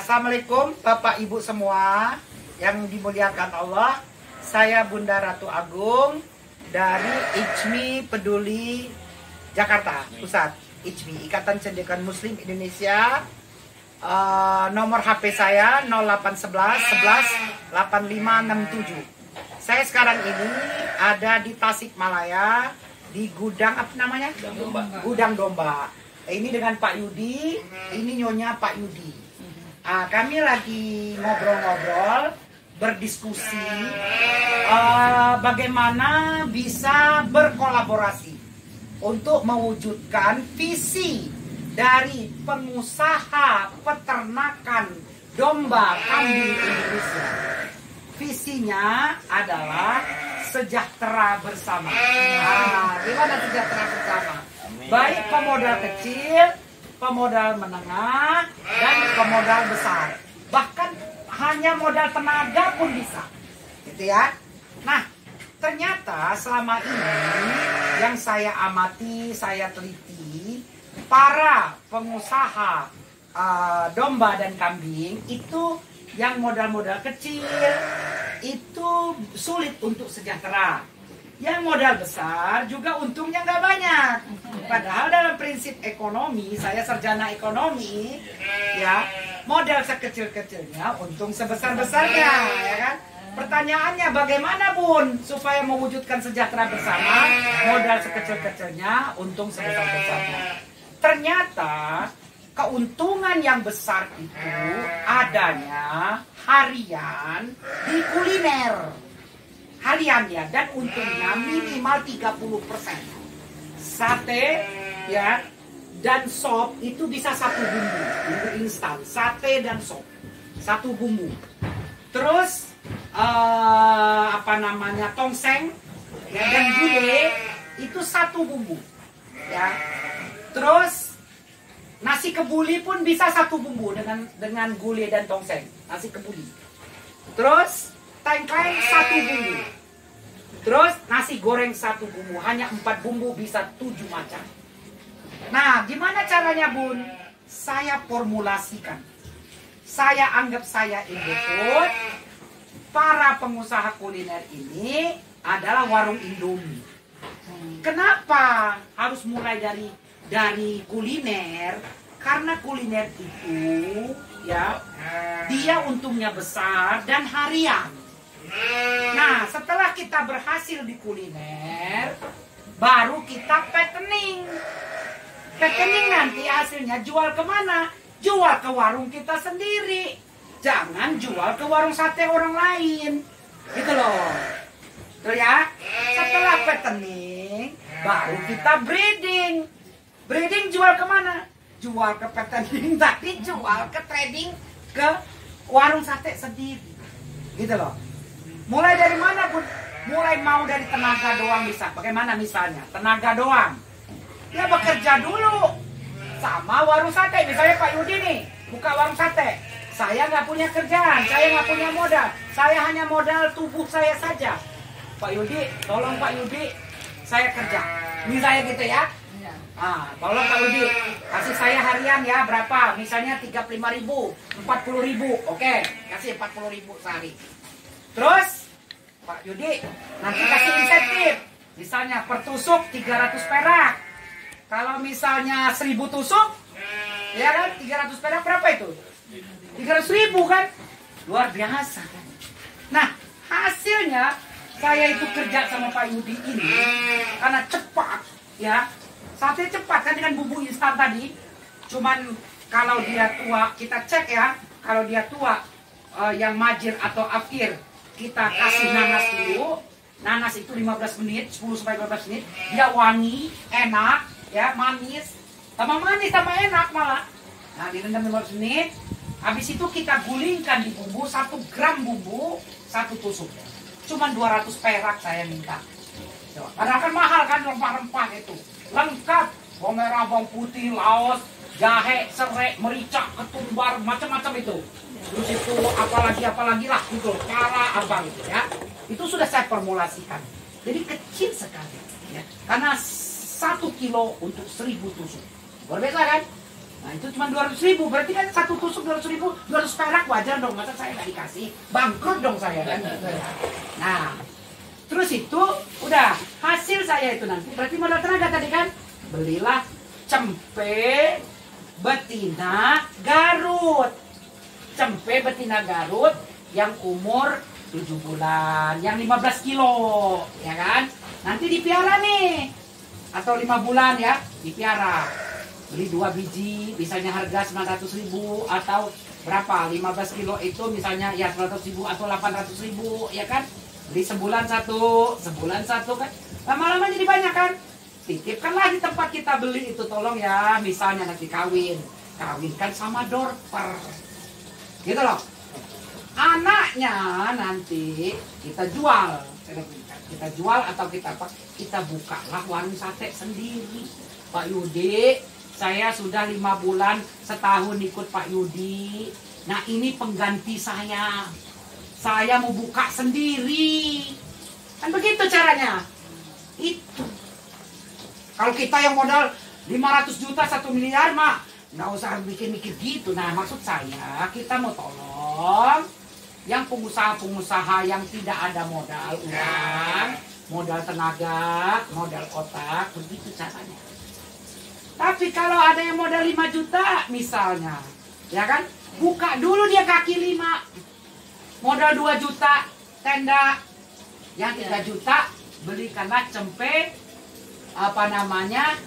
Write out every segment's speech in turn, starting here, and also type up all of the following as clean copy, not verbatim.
Assalamualaikum Bapak Ibu semua yang dimuliakan Allah. Saya Bunda Ratu Agung dari ICMI Peduli Jakarta Pusat. ICMI, Ikatan Cendekiawan Muslim Indonesia. Nomor HP saya 0811 11 8567. Saya sekarang ini ada di Tasikmalaya di gudang apa namanya? Gudang Domba. Ini dengan Pak Yudi, ini nyonya Pak Yudi. Kami lagi ngobrol-ngobrol, berdiskusi bagaimana bisa berkolaborasi untuk mewujudkan visi dari pengusaha peternakan domba kambing Indonesia. Visinya adalah sejahtera bersama. Gimana sejahtera bersama? Baik pemodal kecil, pemodal menengah, dan pemodal besar. Bahkan hanya modal tenaga pun bisa, gitu ya. Nah, ternyata selama ini yang saya amati, saya teliti, para pengusaha domba dan kambing itu yang modal-modal kecil itu sulit untuk sejahtera. Yang modal besar juga untungnya nggak banyak. Padahal dalam prinsip ekonomi, saya sarjana ekonomi, ya modal sekecil-kecilnya, untung sebesar-besarnya, ya kan? Pertanyaannya bagaimana Bun supaya mewujudkan sejahtera bersama, modal sekecil-kecilnya, untung sebesar-besarnya. Ternyata keuntungan yang besar itu adanya harian di kuliner. Harian ya, dan untungnya minimal 30%. Sate ya dan sop itu bisa satu bumbu instan. Sate dan sop satu bumbu. Terus apa namanya, tongseng ya, dan gulai itu satu bumbu ya. Terus nasi kebuli pun bisa satu bumbu dengan gulai dan tongseng, nasi kebuli. Terus tengkleng satu bumbu. Terus nasi goreng satu bumbu. Hanya 4 bumbu bisa 7 macam. Nah, gimana caranya Bun? Saya formulasikan. Saya anggap saya input. Para pengusaha kuliner ini adalah warung Indomie. Kenapa harus mulai dari kuliner? Karena kuliner itu ya dia untungnya besar dan harian. Nah, setelah kita berhasil di kuliner, baru kita fattening. Fattening nanti hasilnya jual kemana? Jual ke warung kita sendiri. Jangan jual ke warung sate orang lain. Gitu loh. Tuh ya. Setelah fattening, baru kita breeding. Breeding jual kemana? Jual ke fattening, tapi jual ke trading ke warung sate sendiri. Gitu loh. Mulai dari mana Bun? Mulai mau dari tenaga doang bisa. Bagaimana misalnya? Tenaga doang. Ya bekerja dulu sama warung sate. Misalnya Pak Yudi nih, buka warung sate. Saya nggak punya kerjaan, saya nggak punya modal. Saya hanya modal tubuh saya saja. Pak Yudi, tolong Pak Yudi, saya kerja. Misalnya gitu ya. Tolong Pak Yudi, kasih saya harian ya berapa? Misalnya 35.000, 40.000. Oke, kasih 40.000 sehari. Terus Pak Yudi nanti kasih insentif. Misalnya per tusuk 300 perak. Kalau misalnya 1000 tusuk, ya kan 300 perak berapa itu? 300.000 kan? Luar biasa kan? Nah, hasilnya saya itu kerja sama Pak Yudi ini karena cepat ya. Sate cepat kan dengan bumbu instan tadi. Cuman kalau dia tua, kita cek ya. Kalau dia tua yang majir atau akhir, kita kasih nanas dulu. Nanas itu 15 menit, 10-15 menit. Dia wangi, enak, ya, manis. Sama manis, sama enak malah. Nah, direndam 15 menit. Habis itu kita gulingkan di bumbu, 1 gram bumbu, 1 tusuk. Cuman 200 perak saya minta. Padahal kan mahal kan rempah-rempah itu. Lengkap. Bawang merah, bawang putih, laos, jahe, serai, merica, ketumbar, macam-macam itu. Terus itu apalagi lah gitu, para abang gitu ya. Itu sudah saya formulasikan. Jadi kecil sekali ya. Karena 1 kilo untuk 1000 tusuk. Luar biasa kan? Nah itu cuma 200.000, berarti kan 1 tusuk 200.000, 200 perak wajar dong, masa saya nggak dikasih, bangkrut dong saya kan. Nah, terus itu udah hasil saya itu nanti, berarti modal tenaga tadi kan, belilah cempe betina Garut, cempe betina Garut yang umur 7 bulan, yang 15 kilo, ya kan? Nanti dipiara nih, atau 5 bulan ya, dipiara. Beli 2 biji, misalnya harga 900.000 atau berapa? 15 kilo itu misalnya ya 100.000 atau 800.000, ya kan? Beli sebulan satu kan? Lama-lama jadi banyak kan? Titipkanlah di tempat kita beli itu, tolong ya, misalnya nanti kawinkan sama dorper, gitu loh. Anaknya nanti kita jual atau kita apa? Kita bukalah warung sate sendiri. Pak Yudi, saya sudah 5 bulan, setahun ikut Pak Yudi. Nah ini pengganti saya. Saya mau buka sendiri. Kan begitu caranya. Itu. Kalau kita yang modal 500 juta 1 miliar mah nggak usah mikir-mikir gitu. Nah maksud saya kita mau tolong yang pengusaha-pengusaha yang tidak ada modal uang, modal tenaga, modal otak, begitu caranya. Tapi kalau ada yang modal 5 juta misalnya, ya kan, buka dulu dia kaki 5, modal 2 juta tenda, yang 3 juta belikanlah cempe apa namanya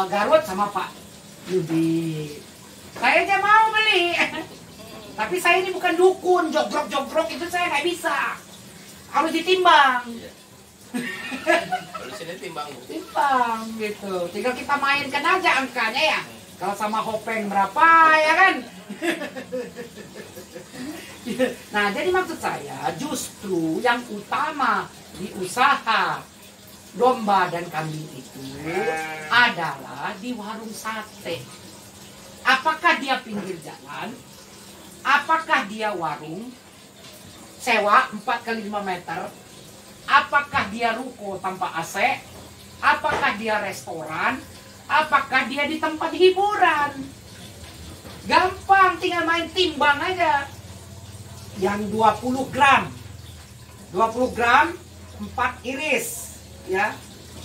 Garut sama Pak Yudi. Saya aja mau beli. Tapi saya ini bukan dukun, jogrok itu saya nggak bisa. Harus ditimbang. Harus ini timbang. Timbang gitu. Tinggal kita mainkan aja angkanya ya. Kalau sama Hopeng berapa ya kan? Nah jadi maksud saya justru yang utama di usaha domba dan kambing itu adalah di warung sate. Apakah dia pinggir jalan? Apakah dia warung sewa 4 kali 5 meter? Apakah dia ruko tanpa AC? Apakah dia restoran? Apakah dia di tempat hiburan? Gampang, tinggal main timbang aja. Yang 20 gram 20 gram 4 iris ya,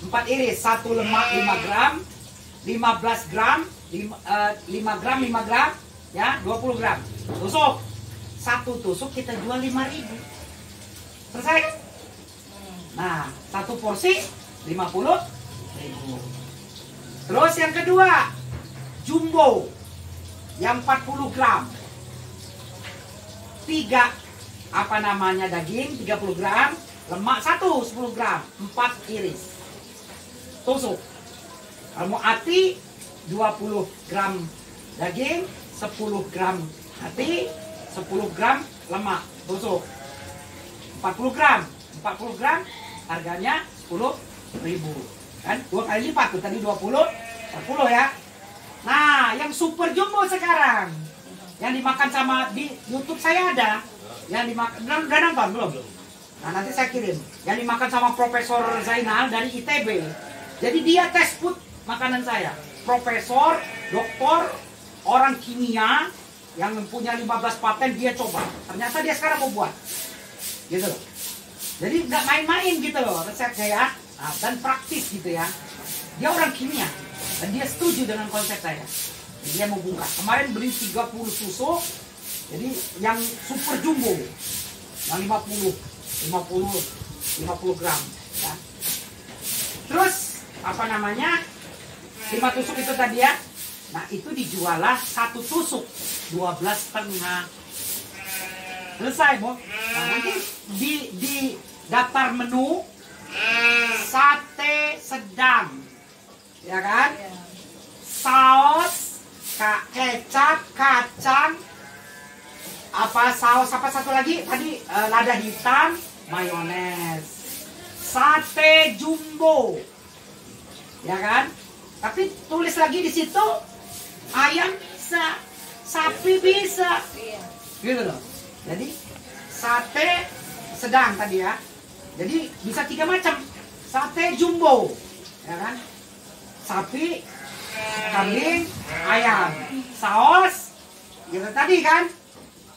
4 iris, 1 lemak 5 gram, 15 gram 5 gram ya, 20 gram tusuk. 1 tusuk kita jual 5.000. Selesai kan? Nah, 1 porsi 50.000. Terus yang kedua, jumbo yang 40 gram. 3 apa namanya daging 30 gram, lemak 1 10 gram, 4 iris. Tusuk. Kalau mau ati 20 gram daging, 10 gram hati, 10 gram lemak, tusuk. 40 gram harganya 10.000 kan, 2 kali lipat tuh, tadi 20 40 ya. Nah yang super jumbo sekarang yang dimakan sama di YouTube saya ada yang dimakan, udah nonton belum? Nah nanti saya kirim yang dimakan sama Profesor Zainal dari ITB. Jadi dia tes food makanan saya, profesor, doktor, orang kimia yang mempunyai 15 paten, dia coba. Ternyata dia sekarang mau buat. Gitu loh. Jadi nggak main-main gitu loh resepnya ya. Nah, dan praktis gitu ya. Dia orang kimia. Dan dia setuju dengan konsep saya. Jadi dia mau buka. Kemarin beli 30 tusuk. Jadi yang super jumbo. Yang 50 gram. Ya. Terus apa namanya? 5 tusuk itu tadi ya. Nah itu dijual lah 1 tusuk 12,5. Selesai Bu. Nah, nanti di daftar menu sate sedang, ya kan? Saus, kecap, kacang, apa saus apa satu lagi tadi, lada hitam, mayones, sate jumbo, ya kan? Tapi tulis lagi di situ ayam bisa, sapi bisa, gitu loh. Jadi sate sedang tadi ya. Jadi bisa 3 macam. Sate jumbo, ya kan? Sapi, kambing, ayam. Saus, Gitu tadi kan,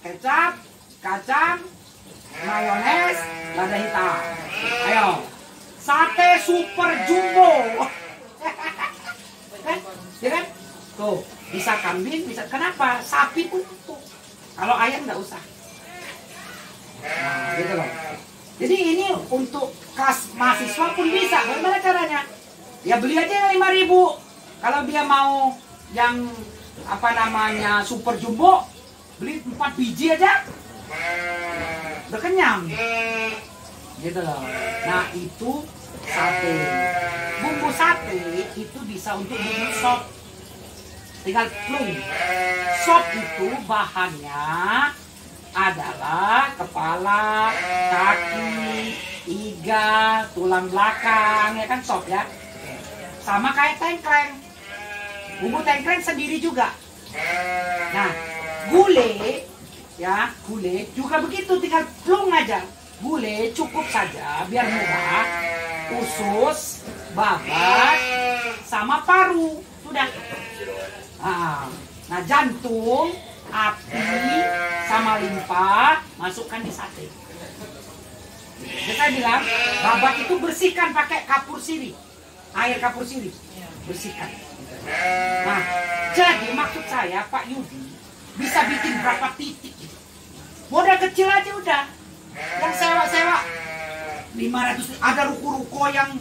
kecap, kacang, mayones, lada hitam. Ayo, sate super jumbo. Kan? Ya kan? Tuh, bisa kambing, bisa kenapa? Sapi pun tuh. Kalau ayam nggak usah. Nah, gitu loh. Jadi ini untuk kelas mahasiswa pun bisa. Bagaimana caranya? Ya beli aja yang 5.000. Kalau dia mau yang apa namanya super jumbo, beli 4 biji aja. Udah kenyang. Gitu loh. Nah, itu sate. Bumbu sate itu bisa untuk bumbu sop. Tinggal plung. Sop itu bahannya adalah kepala, kaki, iga, tulang belakang, ya kan sop ya. Sama kayak tengkleng. Bumbu tengkleng sendiri juga. Nah, gulai ya, gulai juga begitu, tinggal plung aja. Gulai cukup saja biar murah. Usus, babat, sama paru, sudah. Nah, jantung, api, sama limpa masukkan di sate. Jadi saya bilang, babat itu bersihkan pakai kapur sirih, air kapur sirih, bersihkan. Nah, jadi maksud saya Pak Yudi bisa bikin berapa titik? Modal kecil aja udah. Yang sewa-sewa 500, ada ruko-ruko yang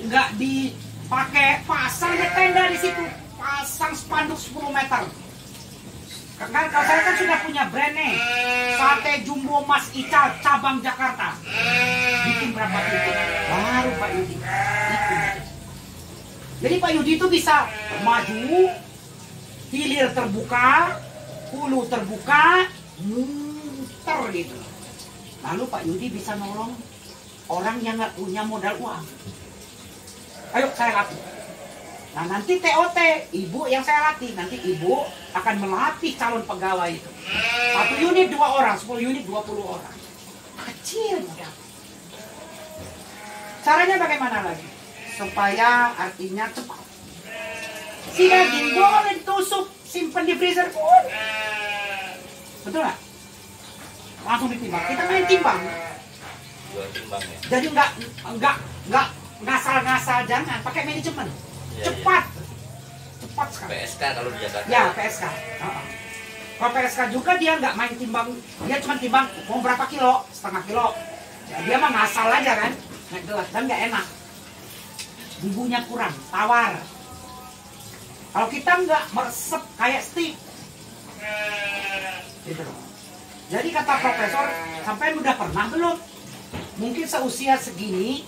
nggak dipakai, pasang tenda di situ, pasang spanduk 10 meter. Kan kalau saya kan sudah punya brand nih, Sate Jumbo Mas Ical cabang Jakarta. Bikin berapa titik? Baru Pak Yudi. Itu. Jadi Pak Yudi itu bisa maju, hilir terbuka, hulu terbuka, muter gitu. Lalu Pak Yudi bisa nolong orang yang nggak punya modal uang. Ayo saya latih. Nah nanti TOT, ibu yang saya latih, nanti ibu akan melatih calon pegawai itu. 1 unit 2 orang, 10 unit 20 orang. Kecil modal. Caranya bagaimana lagi? Supaya artinya cepat. Si daging boleh ditusuk, simpen di freezer pun. Betul nggak? Langsung ditimbang. Kita main timbang. Jadi nggak ngasal-ngasal, jangan pakai manajemen. Cepat, cepat sekali. PSK kalau di Jakarta. Ya PSK. Kalau PSK juga dia nggak main timbang, dia cuma timbang mau berapa kilo, setengah kilo. Ya, dia mah ngasal aja kan, nggak jelas dan nggak enak. Bumbunya kurang, tawar. Kalau kita nggak meresep kayak steak, gitu loh. Jadi kata profesor, sampai udah pernah belum? Mungkin seusia segini,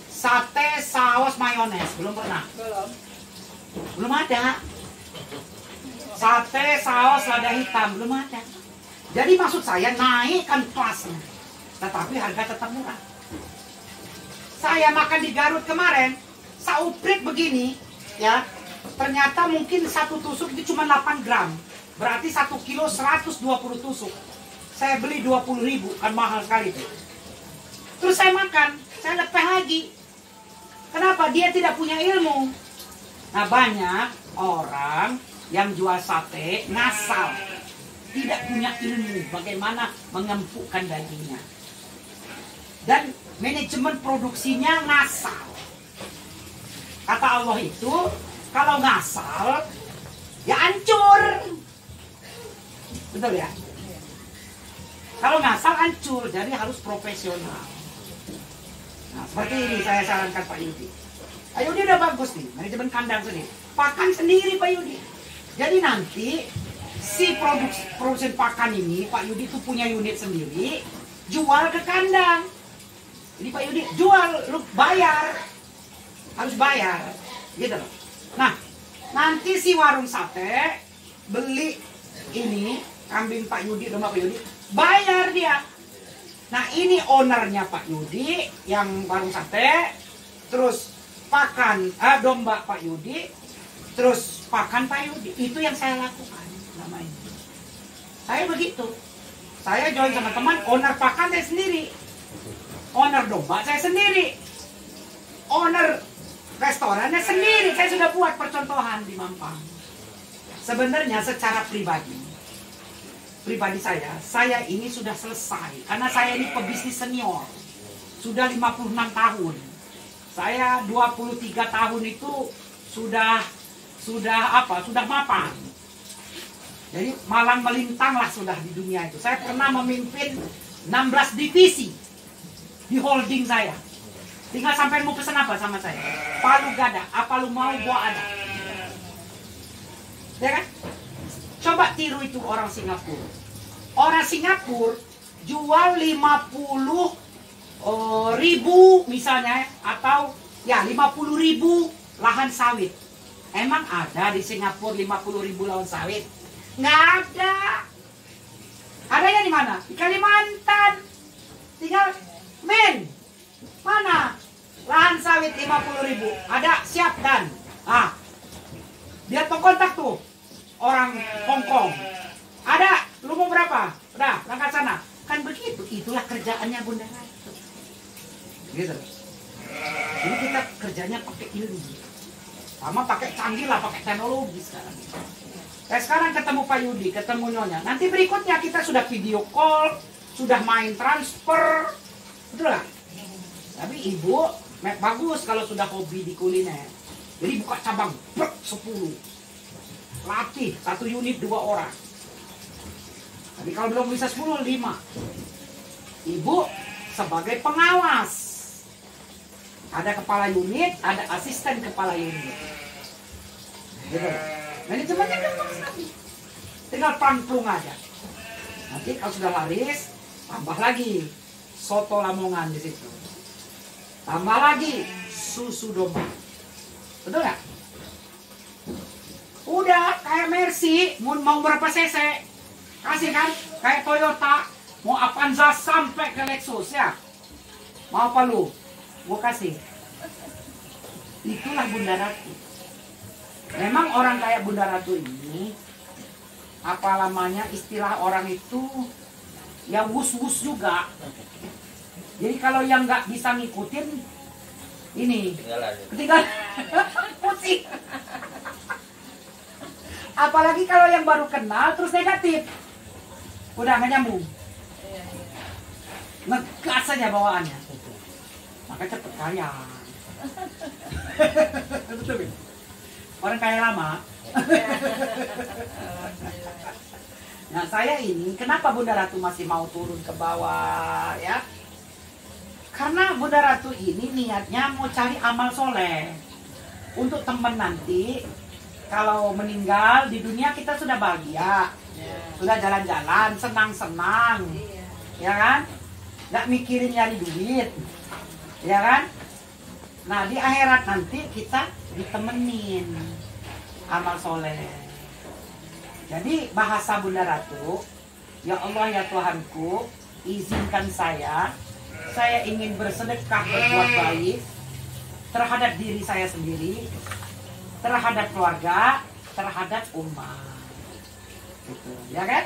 sate saus mayones belum pernah. Belum ada. Sate saus lada hitam belum ada. Jadi maksud saya naikkan kelasnya, tetapi harga tetap murah. Saya makan di Garut kemarin, sauprit begini, ya. Ternyata mungkin satu tusuk itu cuma 8 gram. Berarti 1 kilo 120 tusuk. Saya beli 20.000, kan mahal sekali. Terus saya makan, saya lepeh lagi. Kenapa? Dia tidak punya ilmu. Nah banyak orang yang jual sate ngasal. Tidak punya ilmu bagaimana mengempukkan dagingnya. Dan manajemen produksinya ngasal. Kata Allah itu, kalau ngasal, ya hancur. Betul ya? Kalau ngasal hancur, jadi harus profesional. Nah, seperti ini saya sarankan Pak Yudi. Pak Yudi udah bagus nih, manajemen kandang sendiri. Pakan sendiri Pak Yudi. Jadi nanti si produsen pakan ini, Pak Yudi itu punya unit sendiri, jual ke kandang. Jadi Pak Yudi jual, lu bayar. Harus bayar. Gitu loh. Nah, nanti si warung sate beli ini, kambing Pak Yudi, domba Pak Yudi, bayar dia. Nah ini ownernya Pak Yudi yang warung sate, terus pakan domba Pak Yudi, terus pakan Pak Yudi. Itu yang saya lakukan namanya. Saya begitu. Saya join sama teman, owner pakan saya sendiri, owner domba saya sendiri, owner restorannya sendiri. Saya sudah buat percontohan di Mampang. Sebenarnya secara pribadi pribadi saya ini sudah selesai. Karena saya ini pebisnis senior. Sudah 56 tahun. Saya 23 tahun itu sudah mapan. Jadi malang melintang lah sudah di dunia itu. Saya pernah memimpin 16 divisi di holding saya. Tinggal sampai mau pesan apa sama saya? Palu gada, apa lu mau gua ada. Ya kan? Coba tiru itu orang Singapura. Orang Singapura jual 50 ribu misalnya, atau ya 50 ribu lahan sawit. Emang ada di Singapura 50 ribu lahan sawit? Nggak ada. Adanya di mana? Di Kalimantan. Tinggal mana lahan sawit 50 ribu? Ada, siap dan dia kontak tuh orang Hongkong. Ada, lu mau berapa? Udah, berangkat sana. Kan begitu, itulah kerjaannya Bunda Ratu. Gitu. Jadi kita kerjanya pakai ilmu. Sama pakai canggih lah, pakai teknologi sekarang. Sekarang ketemu Pak Yudi, ketemu Nyonya. Nanti berikutnya kita sudah video call, sudah main transfer. Betul lah. Tapi Ibu bagus kalau sudah hobi di kuliner. Jadi buka cabang 10. Latih 1 unit 2 orang. Tapi kalau belum bisa 10, 5. Ibu sebagai pengawas. Ada kepala unit, ada asisten kepala unit. Gitu. Manajemennya gampang sekali. Tinggal pangklung aja. Nanti kalau sudah laris, tambah lagi soto Lamongan di situ. Tambah lagi susu domba. Betul nggak? Udah kayak Mercy, mau berapa cc? Kasih kan? Kayak Toyota, mau Avanza sampai ke Lexus ya? Mau apa lu? Gua kasih. Itulah Bunda Ratu. Memang orang kayak Bunda Ratu ini, apa lamanya istilah orang itu, ya wus-wus juga. Jadi kalau yang nggak bisa ngikutin, ini ketinggalan. Pusing. Apalagi kalau yang baru kenal terus negatif, udah nggak nyambung. Ngegas aja bawaannya, maka cepet kaya. Betul. Orang kaya lama. Nah saya ini, kenapa Bunda Ratu masih mau turun ke bawah ya? Karena Bunda Ratu ini niatnya mau cari amal soleh. Untuk teman nanti, kalau meninggal di dunia kita sudah bahagia. Sudah jalan-jalan, senang-senang. Ya kan? Nggak mikirin nyari duit. Ya kan? Nah di akhirat nanti kita ditemenin amal soleh. Jadi bahasa Bunda Ratu, ya Allah ya Tuhanku, izinkan saya ingin bersedekah, berbuat baik terhadap diri saya sendiri, terhadap keluarga, terhadap umat. Gitu, ya kan?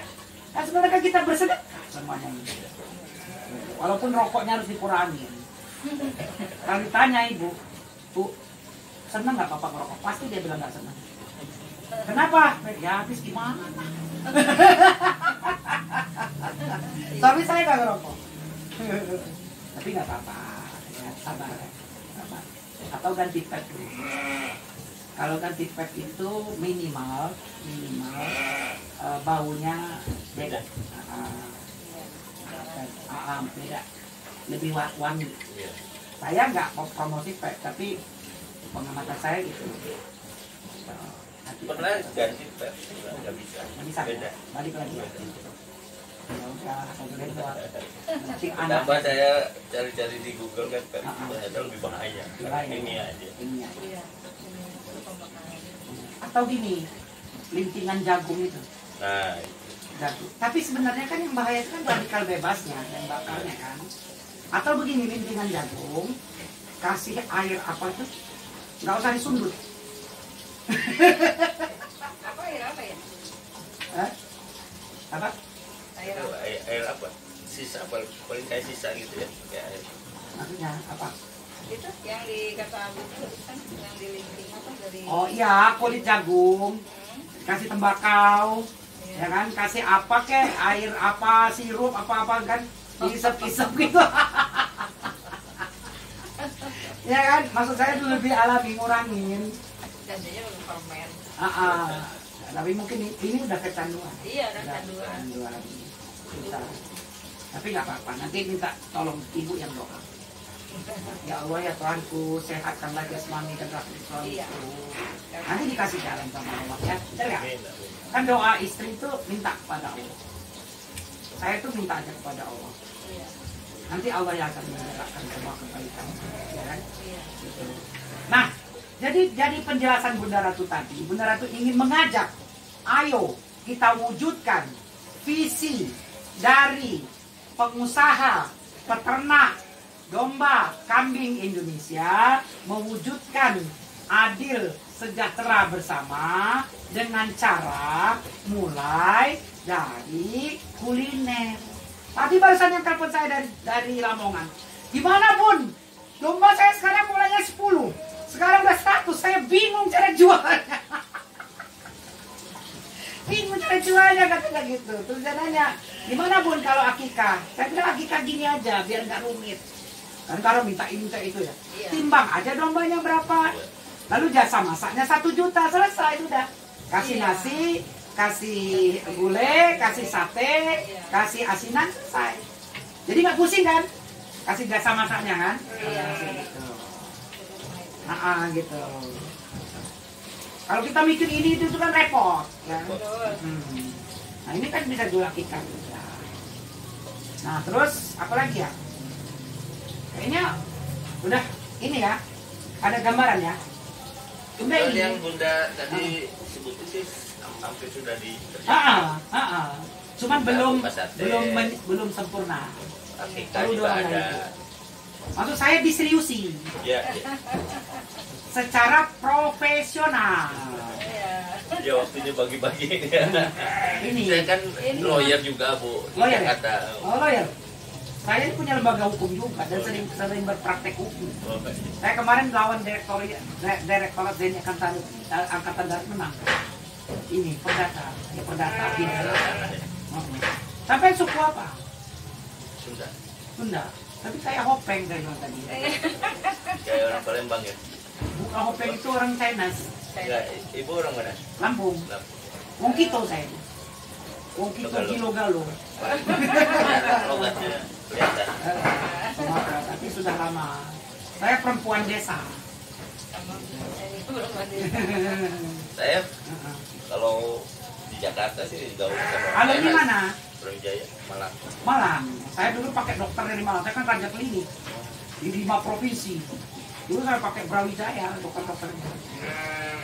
Nah sebenarnya kita bersedekah semuanya ini. Walaupun rokoknya harus dikurangi. Kalau ditanya Ibu, Bu, senang nggak Bapak merokok? Pasti dia bilang nggak senang. Kenapa? Ya habis gimana? Tapi saya nggak ngerokok. Tapi nggak apa-apa, ya, sabar. Atau ganti pet dulu. Kalau ganti pet itu minimal baunya beda. Beda, lebih wangi. Saya nggak mau promosi pet, tapi pengamatan saya gitu. Pernah ganti pet, nggak bisa. Bisa beda. Balik lagi. Kenapa saya cari-cari di Google kan pet ternyata lebih bahaya. Ini aja. Atau gini, lintingan jagung itu. Nah, Jagung. Tapi sebenarnya kan yang bahaya itu kan radikal bebasnya, yang bakarnya kan. Atau begini, lintingan jagung, kasih air apa tuh, nggak usah disundut. Apa ya? Apa? air apa? Sisa paling kayak sisa gitu ya, kayak air. Maksudnya apa? Itu yang di kata Abu kan yang di linting apa dari? Oh iya, kulit jagung, kasih tembakau, Ya kan, kasih apa kek, air apa, sirup apa-apa kan, diisep-isep gitu. Ya kan, maksud saya itu lebih alami, ngurangin. Janjinya udah fermen. Tapi mungkin ini udah kecanduan. Iya, udah kecanduan. Kita. Tapi nggak apa-apa, nanti minta tolong ibu yang doa. Ya Allah ya Tuhanku, sehatkanlah jasmani dan rohani suamiku. Iya. Nanti dikasih jalan sama Allah ya. Betul nggak? Kan doa istri itu minta kepada Allah. Saya tuh minta aja kepada Allah. Iya. Nanti Allah yang akan menggerakkan semua kebaikan. Ya kan? Iya. Gitu. Nah, jadi penjelasan Bunda Ratu tadi, Bunda Ratu ingin mengajak, ayo kita wujudkan visi dari pengusaha peternak domba kambing Indonesia, mewujudkan adil sejahtera bersama dengan cara mulai dari kuliner. Tadi barusan yang telepon saya dari Lamongan. Gimana Bun? Domba saya sekarang mulainya 10. Sekarang udah 100. Saya bingung cara jualnya. Bingung cara jualnya katanya gitu. Terus dia nanya, gimana Bun kalau akikah? Saya bilang akikah gini aja biar nggak rumit. Kan kalau minta ini minta itu ya. Iya. Timbang aja dombanya berapa. Lalu jasa masaknya 1 juta, selesai sudah. Kasih Iya. nasi, kasih gulai, kasih sate, Iya. kasih asinan, selesai. Jadi nggak pusing kan? Kasih jasa masaknya kan? Iya. Gitu. Gitu. Kalau kita mikir ini itu kan repot. Ya. Betul. Nah ini kan bisa jual ikan. Ya. Nah terus apa lagi ya? Kayaknya udah ini ya. Ada gambaran ya. Udah Kalau ini. yang Bunda tadi sebut itu sih hampir sudah dikerjakan. Cuman Sate. belum sempurna. Akikah Perlu juga doang ada. lagi. Maksud saya diseriusi Ya, ya. secara profesional. Iya. Ya waktunya bagi-bagi ya. Ini. Saya kan Ini. lawyer juga Bu di Lawyer ya? Jakarta. Oh lawyer. Saya ini punya lembaga hukum juga dan sering berpraktek hukum. Oh, baik. Saya kemarin lawan direktorat TNI Angkatan Darat menang. Ini perdata pidana. Sampai suku apa? Sunda. Sunda. Tapi saya Hopeng saya bilang tadi. Kayak orang Palembang ya. Bukan Hopeng itu orang Chinese, Ya, ibu orang mana? Lampung. Lampung. Wong Kito saya. Wong Kito Gilo-Galo. Logatnya kelihatan. Sumatera, tapi sudah lama. Saya perempuan desa. Ini belum ada. Saya kalau di Jakarta sih gaul sama Kalau di mana? Brawijaya, Malang. Malang. Saya dulu pakai dokter dari Malang. Saya kan raja klinik di 5 provinsi. Dulu saya pakai Brawijaya, dokter-dokternya.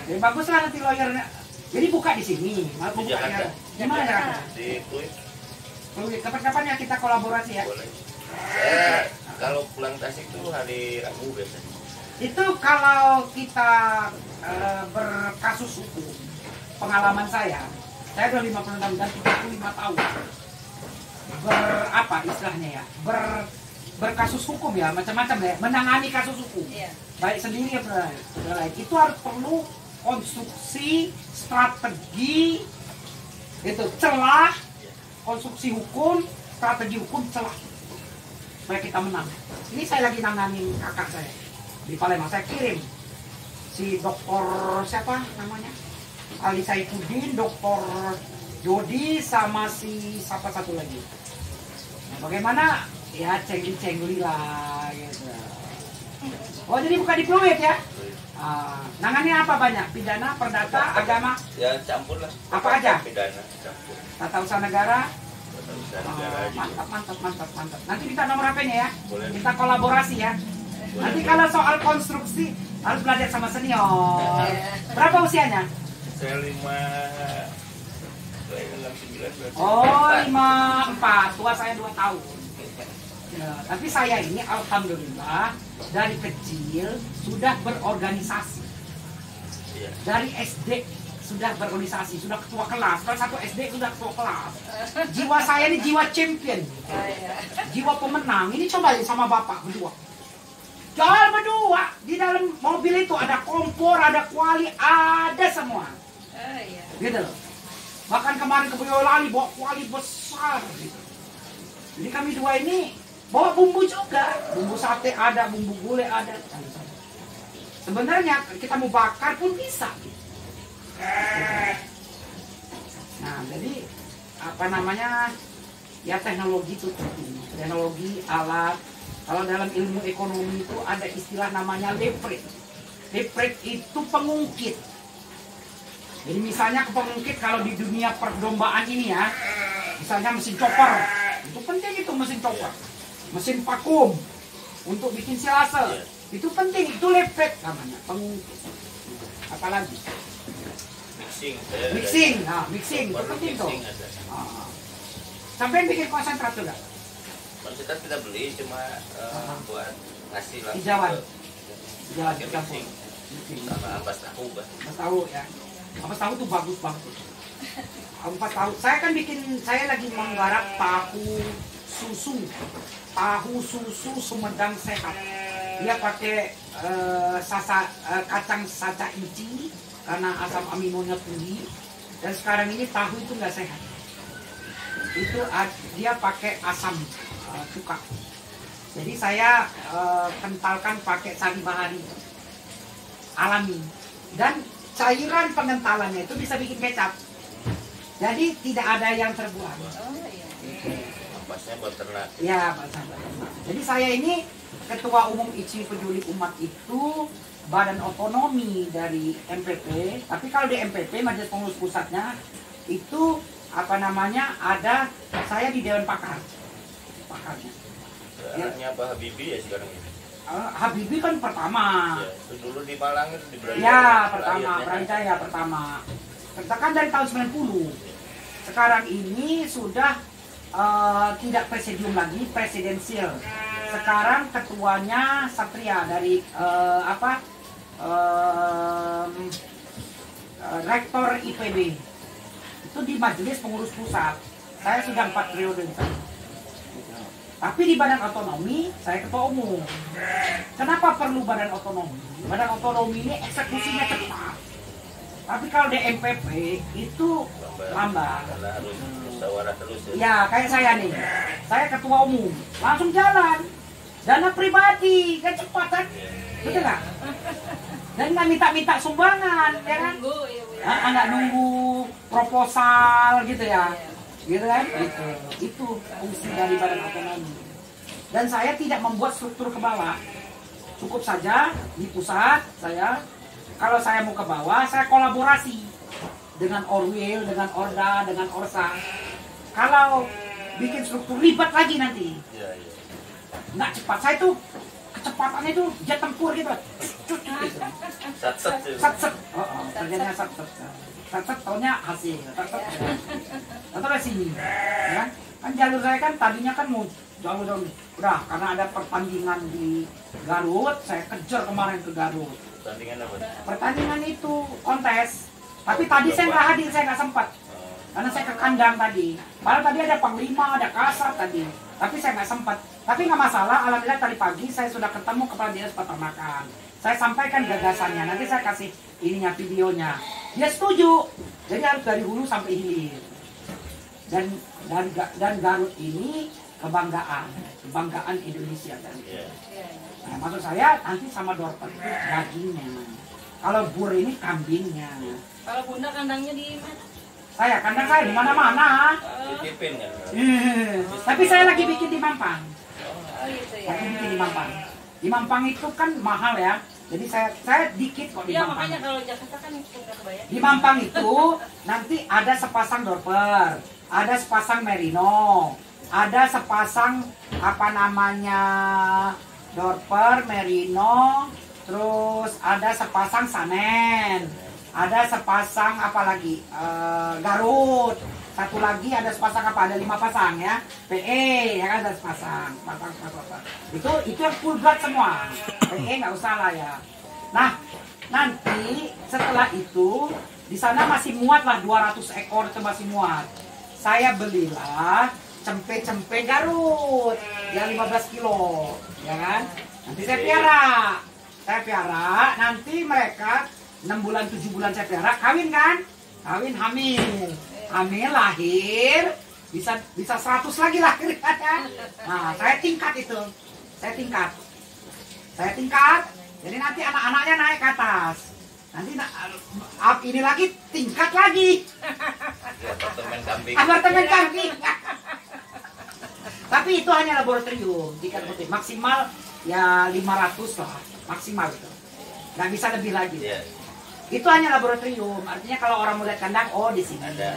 Jadi bagus lah nanti lawyernya. Jadi buka di sini. Mau Di Jakarta. bukanya di mana Jakarta? Di Pluit Pluit. Kapan-kapan ya kita kolaborasi ya. boleh. Saya kalau pulang Tasik tuh hari Rabu biasanya. Itu kalau kita berkasus hukum, pengalaman saya udah 56 dan 35 tahun. Berapa istilahnya ya? Berkasus hukum ya, macam-macam ya, menangani kasus hukum. Iya. Baik sendiri ya lain. Itu harus perlu konstruksi, strategi, itu celah, konstruksi hukum, strategi hukum, celah supaya kita menang. Ini saya lagi nanganin kakak saya di Palembang. Saya kirim si dokter siapa namanya, Ali Saifuddin, dokter Jody, sama si siapa satu lagi. Nah, bagaimana ya, cengli lah gitu. Oh jadi bukan di Pluit ya? Nangannya apa banyak? Pidana, perdata, agama, Ya campur lah. Apa aja? Pidana campur. tata usaha negara. Tata usaha negara juga. Mantap. Nanti kita nomor HP-nya ya. Boleh. Kita kolaborasi ya. Nanti kalau soal konstruksi harus belajar sama senior. Berapa usianya? Saya 69 berarti. Oh 54. Tua saya 2 tahun. Ya, tapi saya ini alhamdulillah dari kecil sudah berorganisasi. Iya. Dari SD sudah berorganisasi, sudah ketua kelas. Kelas 1 SD sudah ketua kelas. Jiwa saya ini jiwa champion, jiwa pemenang. Ini coba sama bapak berdua. Jalan berdua di dalam mobil itu ada kompor, ada kuali, ada semua. Iya. Gitu loh. Bahkan kemarin ke Boyolali bawa kuali besar gitu. Jadi kami dua ini bawa bumbu juga, bumbu sate ada, bumbu gulai ada. Sebenarnya kita mau bakar pun bisa. Nah, jadi apa namanya, ya teknologi itu penting. Teknologi, alat. Kalau dalam ilmu ekonomi itu ada istilah namanya leverage. Leverage itu pengungkit. Jadi misalnya pengungkit kalau di dunia perdombaan ini ya, misalnya mesin chopper, itu penting itu mesin chopper. Mesin vakum untuk bikin silase, itu penting, itu leverage namanya, pengungkit. Apalagi? Mixing, nah mixing itu penting tuh. Sampai bikin konsentrat juga. Konsentrat kita beli cuma buat ngasih Di Jawa. Jalan pakai campur. mixing sama ampas tahu, Ampas tahu ya. Ampas tahu tuh bagus banget. Ampas tahu. Saya kan saya lagi menggarap tahu susu. Tahu susu Sumedang sehat. Dia pakai kacang saca inci karena asam aminonya tinggi. Dan sekarang ini tahu itu nggak sehat. Itu dia pakai asam cuka. Jadi saya kentalkan pakai sari bahari alami, dan cairan pengentalannya itu bisa bikin kecap. Jadi tidak ada yang terbuang. Oh iya. ampasnya buat ternak. Ya, buat ternak. Jadi saya ini Ketua Umum ICI Peduli Umat itu badan otonomi dari MPP. Tapi kalau di MPP Majelis Pengurus Pusatnya itu apa namanya, ada saya di Dewan Pakar. Pakarnya. Anaknya Pak Habibie ya sekarang ini. Habibie kan pertama. Ya, itu dulu di Malang itu di Brawijaya. Ya, pertama, Brawijaya pertama. Katakan dari tahun 90. Sekarang ini sudah tidak presidium lagi, presidensial. Sekarang ketuanya Satria dari rektor IPB. Itu di Majelis Pengurus Pusat. Saya sudah 4 periode di sana. Tapi di badan otonomi saya ketua umum. Kenapa perlu badan otonomi? Badan otonomi ini eksekusinya cepat. Tapi kalau di MPP itu lambat. Karena harus musyawarah terus ya. Ya, kayak saya nih. Saya ketua umum, langsung jalan. Dana pribadi, kan cepat kan? Betul nggak? Dan nggak minta-minta sumbangan, ya kan? Nunggu ya Bu ya. Nggak nunggu proposal gitu ya. Gitu kan? Itu fungsi dari badan otonomi. Dan saya tidak membuat struktur ke bawah. Cukup saja di pusat saya, kalau saya mau ke bawah, saya kolaborasi dengan Orwil, dengan Orda, dengan Orsa. Kalau bikin struktur ribet lagi nanti. Iya, iya. Nggak cepat. Saya tuh kecepatannya itu jet tempur gitu. Sat-sat ya. Sat-set. Kerjanya sat-set. Sat-set taunya hasil. Sat-set. Atau dari sini. Ya. Kan jalur saya kan tadinya kan mau jalur udah, karena ada pertandingan di Garut, saya kejar kemarin ke Garut. Pertandingan apa? Pertandingan itu kontes. Tapi tadi saya nggak hadir, saya nggak sempat. Karena saya ke kandang tadi. Padahal tadi ada Panglima, ada Kasat tadi. Tapi saya nggak sempat. Tapi nggak masalah, alhamdulillah tadi pagi saya sudah ketemu Kepala Dinas Peternakan. Saya sampaikan gagasannya, nanti saya kasih ininya, videonya. Dia setuju. Jadi harus dari hulu sampai hilir. Dan Garut ini kebanggaan Indonesia tadi. Iya. Nah, maksud saya nanti sama dorper itu dagingnya. Kalau bur ini kambingnya. Kalau Bunda kandangnya di mana? Kandang saya di mana-mana. Titipin kan. Tapi saya lagi bikin di Mampang. Oh gitu ya. Lagi bikin di Mampang. Di Mampang itu kan mahal ya. Jadi saya dikit kok di Iya Mampang. makanya kalau Jakarta kan nggak kebayang. Di Mampang itu nanti ada sepasang dorper, ada sepasang merino, ada sepasang apa namanya dorper, merino, terus ada sepasang sanen, ada sepasang apa lagi Garut, satu lagi ada sepasang apa, ada 5 pasang ya, PE ya kan, ada sepasang. Itu yang full blood semua, PE nggak usah lah ya. Nah nanti setelah itu di sana masih muat lah 200 ekor itu masih muat. Saya belilah cempe-cempe Garut yang 15 kilo, ya kan? Nanti saya piara, nanti mereka 6 bulan 7 bulan saya piara, kawin kan? Kawin hamil. Amin, lahir, bisa 100 lagi lahir ya. Nah, saya tingkat itu. Saya tingkat. Jadi nanti anak-anaknya naik ke atas. Nanti ini lagi tingkat lagi. Apartemen kambing. Apartemen kambing. Tapi itu hanya laboratorium, tingkat putih. Maksimal ya 500 lah, maksimal itu. Nggak bisa lebih lagi. Iya. Itu hanya laboratorium. Artinya kalau orang melihat kandang, oh di sini. Ada.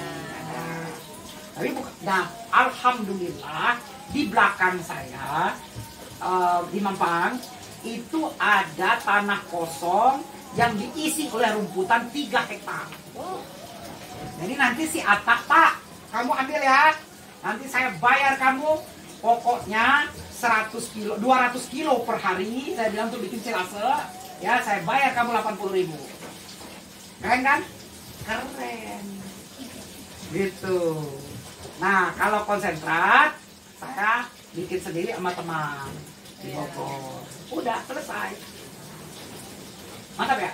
Tapi nah, alhamdulillah di belakang saya di Mampang itu ada tanah kosong yang diisi oleh rumputan 3 hektar. Jadi nanti si Atak, Pak, kamu ambil ya. Nanti saya bayar kamu pokoknya 100 kilo, 200 kilo per hari. Saya bilang tuh bikin silase. Ya, saya bayar kamu 80.000. Keren kan? Keren. Gitu. Nah, kalau konsentrat, saya bikin sendiri sama teman di Bogor. Udah selesai. Mantap ya?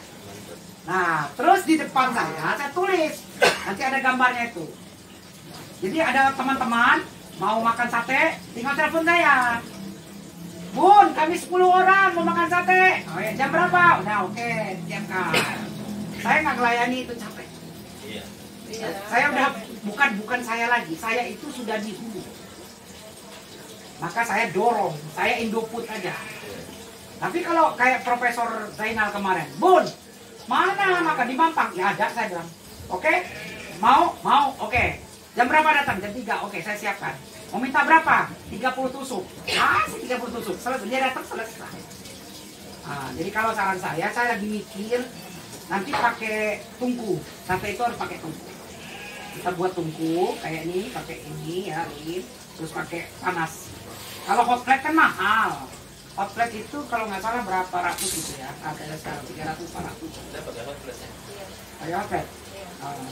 Nah, terus di depan saya tulis. Nanti ada gambarnya itu. Jadi ada teman-teman mau makan sate, tinggal telepon saya. Bun, kami 10 orang mau makan sate. Oh ya, jam berapa? Udah oke, diamkan. Saya nggak ngelayani itu capek. Iya. Saya udah bukan saya lagi. Saya itu sudah di hulu. Maka saya dorong, saya Indofood aja. Tapi kalau kayak Profesor Zainal kemarin, Bun, mana makan di Mampang? Ya ada, saya bilang. Oke, mau, oke. Jam berapa datang? Jam 3, oke, saya siapkan. Mau minta berapa? 30 tusuk. Ah, 30 tusuk. Selesai, dia datang selesai. Nah, jadi kalau saran saya lagi mikir nanti pakai tungku. Sate itu harus pakai tungku. Kita buat tungku kayak ini, pakai ini ya, ini. Terus pakai panas. Kalau hot plate kan mahal. Hot plate itu kalau nggak salah berapa ratus gitu ya? Harganya sekarang 300, 400. Saya pakai hot plate ya. Pakai hot plate.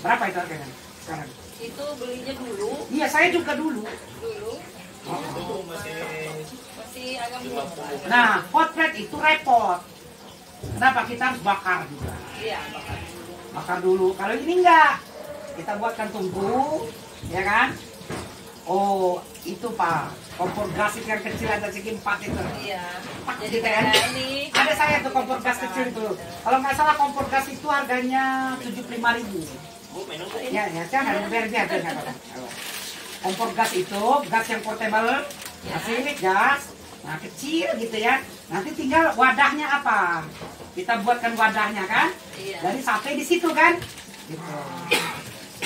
Berapa itu harganya sekarang? Itu belinya dulu. Iya, saya juga dulu. Itu Masih agak murah. Nah, hot plate itu repot. Kenapa? Kita harus bakar juga. Iya, bakar dulu. Bakar dulu. Kalau ini enggak, kita buatkan tungku, ya kan? Oh, itu Pak, kompor gas yang kecil ada segi 4 itu. Iya. Jadi kan? Ada saya tuh kompor gas kecil itu. Kalau nggak salah kompor gas itu harganya 75.000. Bu, minum tuh. Ya, jangan biar. Kompor gas itu, gas yang portable, asli gas, nah kecil gitu ya. Nanti tinggal wadahnya apa? Kita buatkan wadahnya kan? Iya. Dari sate di situ kan? Gitu.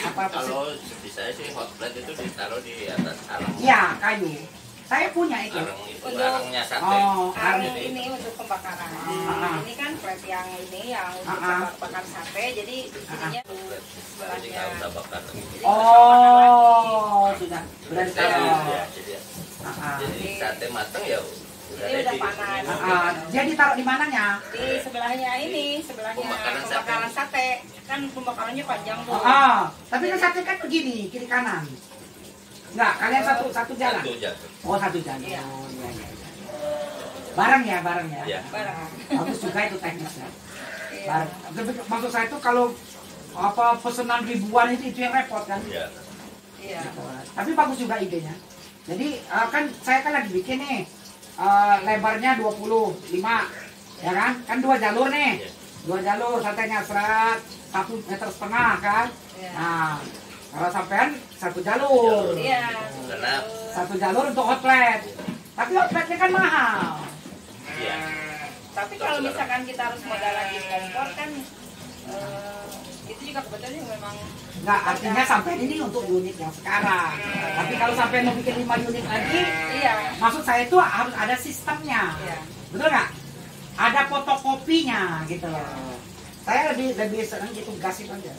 Kalau di saya sih hot plate itu ditaruh di atas arang. Iya, kayu. Saya punya itu. Arang itu Untuk- arangnya sate. Oh, Karena arang. ini untuk pembakaran. Ini kan plate yang ini yang untuk bakar sate, jadi ininya Jadi nggak usah bakar lagi. Oh, sudah Jadi, ditaruh. ya, jadi sate matang ya udah Ini udah ready. panas. Jadi taruh di mananya? Di sebelahnya ini, sebelahnya Pembakaran pembakaran sate. Kan pembakarannya panjang tuh. Tapi kan sate kan begini, kiri kanan. Enggak, kalian satu jalan. Satu jatuh. Oh, satu jalan. Iya. Oh, iya. Bareng ya. Iya. Barang. Bagus juga itu teknisnya. Iya. Bareng. Tapi maksud saya itu kalau apa pesanan ribuan itu yang repot kan. Iya. Iya. Tapi bagus juga idenya. Jadi kan saya kan lagi bikin nih lebarnya 25, ya kan? Kan 2 jalur nih. Iya. 2 jalur satenya serat 1,5 meter kan. Iya. Nah, kalau sampean 1 jalur. Iya. Karena 1 jalur untuk hot plate. Tapi hot plate-nya kan mahal. iya. Tapi kalau misalkan kita harus modalan di kompor kan itu juga kebetulan memang Nggak, artinya sampai ini untuk unit yang sekarang. Tapi kalau sampai mau bikin 5 unit lagi, iya. maksud saya itu harus ada sistemnya. Iya. Betul nggak? Ada fotokopinya gitu loh. Saya lebih senang gitu gas itu aja.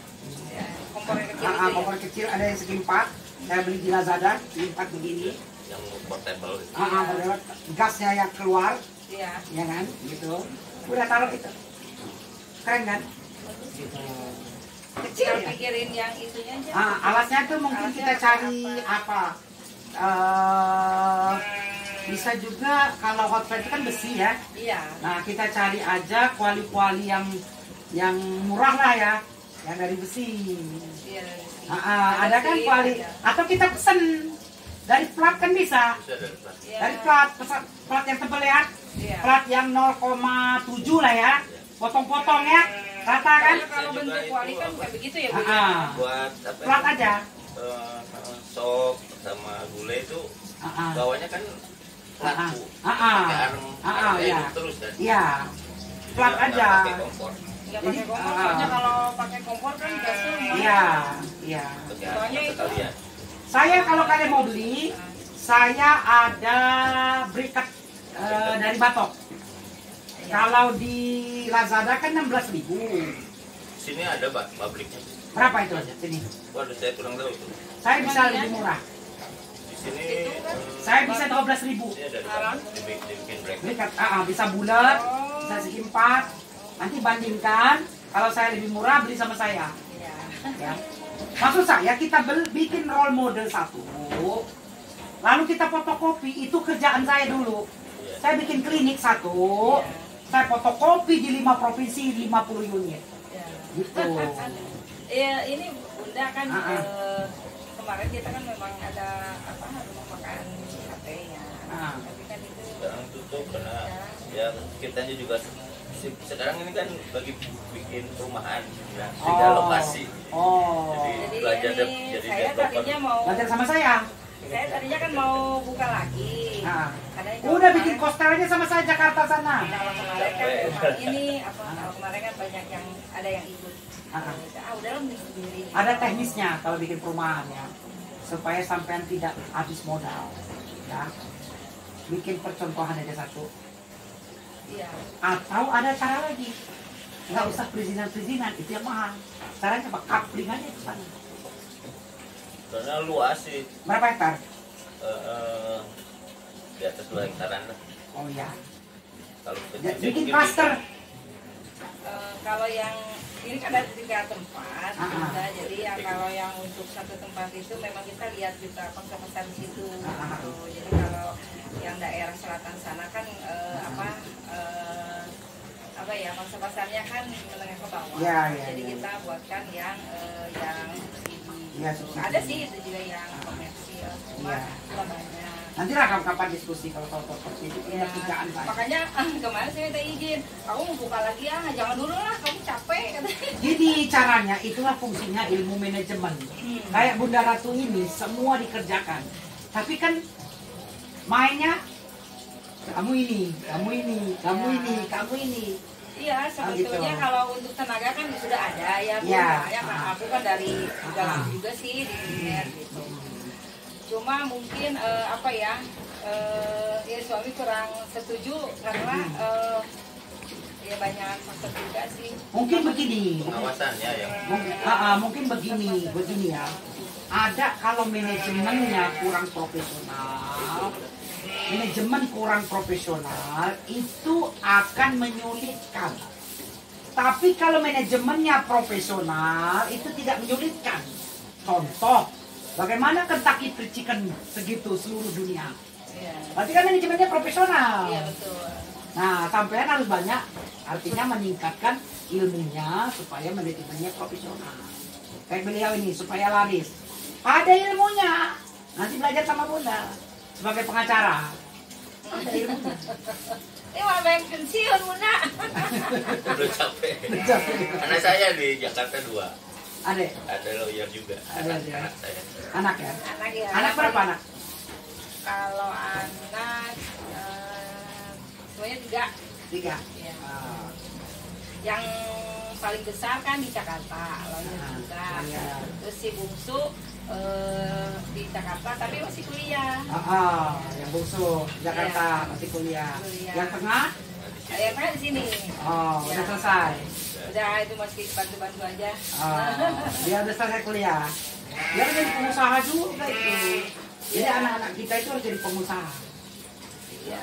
Iya. Kompor yang kecil itu. Kompor kecil ada yang segi 4. Saya beli di Lazada, segi 4 begini. Yang portable. Gasnya yang keluar, Iya. ya kan? Gitu. Udah taruh itu. Keren kan? Gitu. Kecil Tinggal ya. pikirin yang itunya aja. Alasnya tuh mungkin Alasnya kita cari apa? Bisa juga kalau hot plate itu kan besi ya. Iya. Nah kita cari aja kuali-kuali yang murah lah ya. Yang dari besi. Iya. Ada kan atau kita pesen dari plat kan bisa. Bisa dari plat. Iya. Dari plat yang tebel ya. Iya. Plat yang 0,7 lah ya. Potong-potong ya. Rata kan? Kalau bentuk kuali kan kayak begitu ya, Bu. Buat apa? Plat aja. Sop sama gulai itu bawahnya kan plat, Bu. Pakai arm ya. terus kan. Iya. Plat Nggak aja. pakai kompor. Nggak pakai kompor, soalnya kalau pakai kompor kan gasnya lumayan. Iya, iya. Pakai Soalnya arm itu- sekalian. Saya kalau kalian mau beli, saya ada briket dari Batok. Kalau di Lazada kan 16.000. Sini ada Pak pabriknya. Berapa itu sini? Waduh, saya kurang tahu itu. Saya bisa lebih murah. Di sini Saya bisa 12.000. ini ada dibikin break. Briket, bisa bulat, bisa segi 4. Nanti bandingkan. Kalau saya lebih murah, beli sama saya. Iya. Ya. Maksud saya kita bikin role model satu, lalu kita fotokopi, itu kerjaan saya dulu. Saya bikin klinik satu, saya fotokopi di 5 provinsi 50 unit. Iya. Gitu. Iya, ini Bunda kan kemarin kita kan memang ada rumah makan sate-nya. Tapi kan itu Sekarang tutup karena ya kitanya juga sekarang ini kan bagi bikin perumahan ya, tiga lokasi. Jadi belajar ini jadi saya tadinya mau Belajar sama saya. kan mau buka lagi. Karena itu Udah bikin koster aja sama saya Jakarta sana. kalau kemarin kan kalau kemarin kan banyak yang ada yang ikut. Udahlah mending sendiri. Ada teknisnya kalau bikin perumahan ya, supaya sampean tidak habis modal. Ya. Bikin percontohan aja satu. Iya. Atau ada cara lagi, nggak usah perizinan itu yang mahal. Caranya apa? Coupling aja ke sana. karena luas sih. Berapa hektar? Di atas 2 hektaran lah. Oh iya. Kalau Bikin cluster. Kalau yang ini kan ada 3 tempat, Bunda. Jadi ya kalau yang untuk satu tempat itu memang kita lihat kita pasar di situ. Jadi kalau yang daerah selatan sana kan pasarnya kan menengah ke bawah. Jadi kita buatkan yang ada sih itu juga yang komersil, cuma banyak. Nanti lah kapan diskusi kalau seperti itu punya kerjaan saya. Makanya kemarin saya minta izin, kamu mau buka lagi ya, jangan dulu lah, kamu capek katanya. Jadi caranya itulah fungsinya ilmu manajemen. Kayak Bunda Ratu ini semua dikerjakan, tapi kan mainnya kamu ini. Iya, sebetulnya gitu. kalau untuk tenaga kan sudah ada ya, Bu. Ya, aku kan dari dalam juga sih di dunia gitu. Cuma mungkin ya suami kurang setuju karena ya banyak faktor juga sih. Mungkin begini. pengawasannya yang Mungkin begini ya. Ada kalau manajemen kurang profesional itu akan menyulitkan. Tapi kalau manajemennya profesional itu tidak menyulitkan. Contoh, bagaimana Kentucky Fried Chicken segitu seluruh dunia? Berarti kan manajemennya profesional. Iya, betul. Nah, sampean harus banyak, artinya meningkatkan ilmunya supaya manajemennya profesional. Kayak beliau ini supaya laris. Ada ilmunya. Nanti belajar sama Bunda sebagai pengacara. Ada ilmunya. Ini malah banyak pensiun, Bunda. udah capek. Anak saya di Jakarta 2. Ada lawyer juga. Ada. Anak saya. Anak ya? Anak ya. Anak berapa anak? Kalau anak semuanya 3. 3. Ya. Yang paling besar kan di Jakarta, lawyer juga. Terus si bungsu di Jakarta tapi masih kuliah. Yang bungsu Jakarta masih kuliah. Yang tengah? Yang tengah di sini. Udah selesai. Udah, itu masih bantu-bantu aja. Dia udah selesai kuliah. Dia harus jadi pengusaha juga itu. Jadi anak-anak kita itu harus jadi pengusaha. Iya.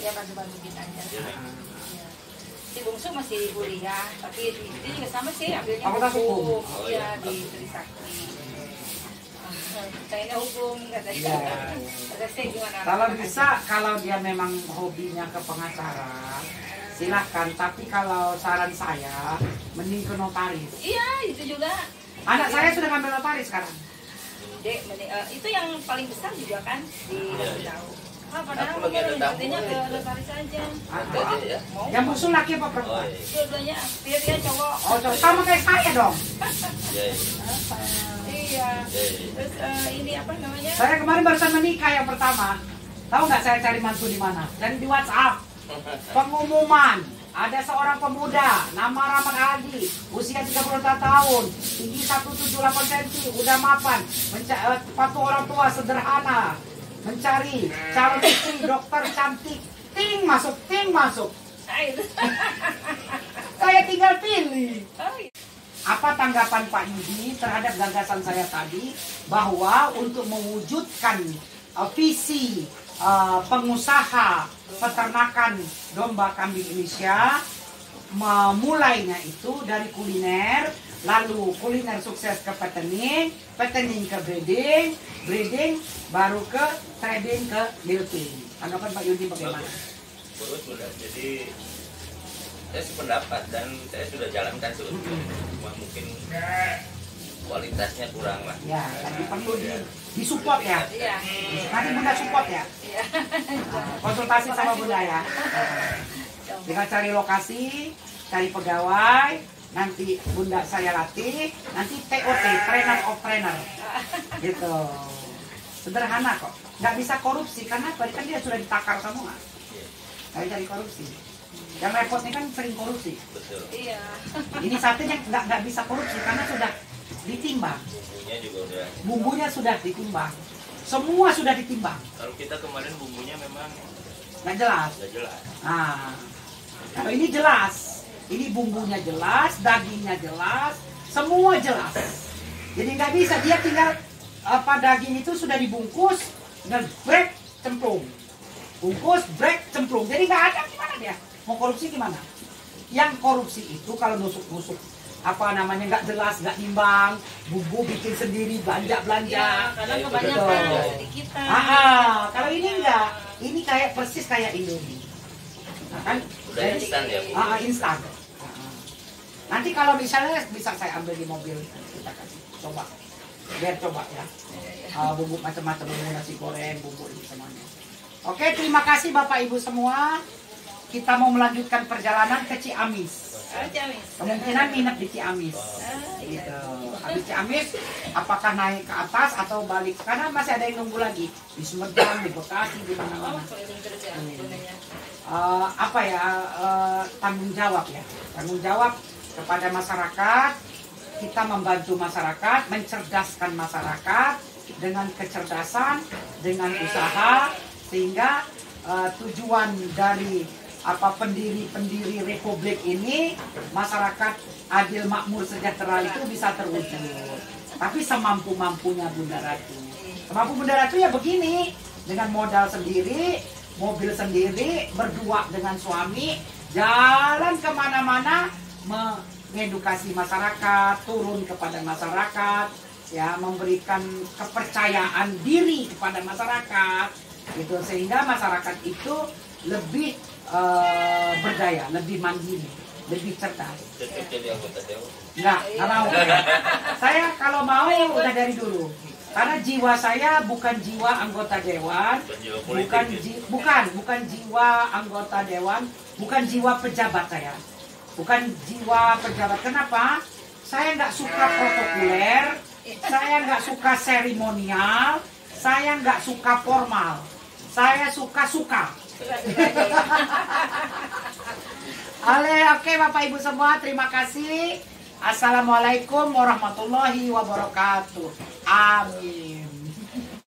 Ya bantu-bantu kita aja. Si bungsu masih kuliah, tapi dia juga sama sih, ambilnya hukum. Iya, di Trisakti. Kayaknya hukum katanya. Kata saya gimana? Kalau bisa, kalau dia memang hobinya ke pengacara, silahkan. Tapi kalau saran saya, Mending ke notaris. Iya, itu juga. Anak saya sudah ngambil notaris sekarang. Dek, itu yang paling besar juga kan di tahu. Padahal Aku lagi ada tamu. intinya ke notaris aja. Nanti aja ya. Mau? Yang bungsu laki apa Oh perempuan? iya. Dua-duanya, dia cowok. Oh, sama kayak saya dong. Iya. Iya. Iya. Terus ini apa namanya? Saya kemarin barusan menikah yang pertama. Tahu nggak saya cari mantu di mana? Cari di WhatsApp. Pengumuman. Ada seorang pemuda, nama Rahmat Hadi, usia 34 tahun, tinggi 178 cm, udah mapan, patuh orang tua, sederhana, mencari calon istri, dokter cantik, ting masuk. Saya tinggal pilih. Apa tanggapan Pak Yudi terhadap gagasan saya tadi bahwa untuk mewujudkan visi pengusaha peternakan domba kambing Indonesia, memulainya itu dari kuliner, lalu kuliner sukses ke peterning, peterning ke breeding baru ke trading ke milking. Tanggapan Pak Yudi bagaimana? Sudah. Jadi saya sependapat dan saya sudah jalankan sebetulnya. Cuma mungkin kualitasnya kurang lah. Ya, tadi perlu disupport ya. Iya. Nanti Bunda support ya. Iya. Konsultasi sama Bunda ya. Dengan cari lokasi, cari pegawai, nanti Bunda saya latih, nanti TOT, trainer of trainer. Gitu. Sederhana kok. Nggak bisa korupsi karena tadi kan dia sudah ditakar semua. Nggak cari korupsi. Yang repotnya kan sering korupsi. Betul. Iya. Ini satunya nggak bisa korupsi karena sudah ditimbang. Bumbunya juga udah. Bumbunya sudah ditimbang. Semua sudah ditimbang. Kalau kita kemarin bumbunya memang Nggak jelas. nggak jelas. Nah, kalau ini jelas. Ini bumbunya jelas, dagingnya jelas, semua jelas. Jadi nggak bisa, dia tinggal daging itu sudah dibungkus, dan break cemplung. Bungkus, break cemplung. Jadi nggak ada gimana dia? Mau korupsi gimana? Yang korupsi itu kalau nusuk-nusuk apa namanya nggak jelas, nggak timbang, bumbu bikin sendiri, belanja. Ya, kadang Ya, kebanyakan betul. sedikitan. Kalau ini enggak, ini kayak persis kayak Indomie. Nah, kan? Udah instan ya, Bu? Instan. Nanti kalau misalnya bisa saya ambil di mobil, kita kasih coba, biar coba ya. Bumbu macam-macam, bumbu nasi goreng, bumbu ini semuanya. Oke, terima kasih Bapak Ibu semua. Kita mau melanjutkan perjalanan ke Ciamis. Kemungkinan nginep di Ciamis. Gitu. Habis Ciamis, apakah naik ke atas atau balik? Karena masih ada yang nunggu lagi di Sumedang, di Bekasi, di mana-mana. Tanggung jawab ya. Tanggung jawab kepada masyarakat. Kita membantu masyarakat, mencerdaskan masyarakat dengan kecerdasan, dengan usaha, sehingga tujuan dari pendiri Republik ini, masyarakat adil, makmur, sejahtera itu bisa terwujud. Tapi semampu-mampunya Bunda Ratu. Semampu Bunda Ratu ya begini, dengan modal sendiri, mobil sendiri, berdua dengan suami, jalan kemana-mana, mengedukasi masyarakat, turun kepada masyarakat, ya, memberikan kepercayaan diri kepada masyarakat, gitu, sehingga masyarakat itu lebih berdaya, lebih mandiri, lebih cerdas. Cocok jadi anggota dewan. Nggak mau. Saya kalau mau udah dari dulu. Karena jiwa saya bukan jiwa anggota dewan, bukan jiwa anggota dewan, bukan jiwa pejabat saya. Bukan jiwa pejabat. Kenapa? Saya nggak suka protokoler, saya nggak suka seremonial, saya nggak suka formal. Saya suka-suka. Oke Bapak Ibu semua, terima kasih. Assalamualaikum warahmatullahi wabarakatuh. Amin.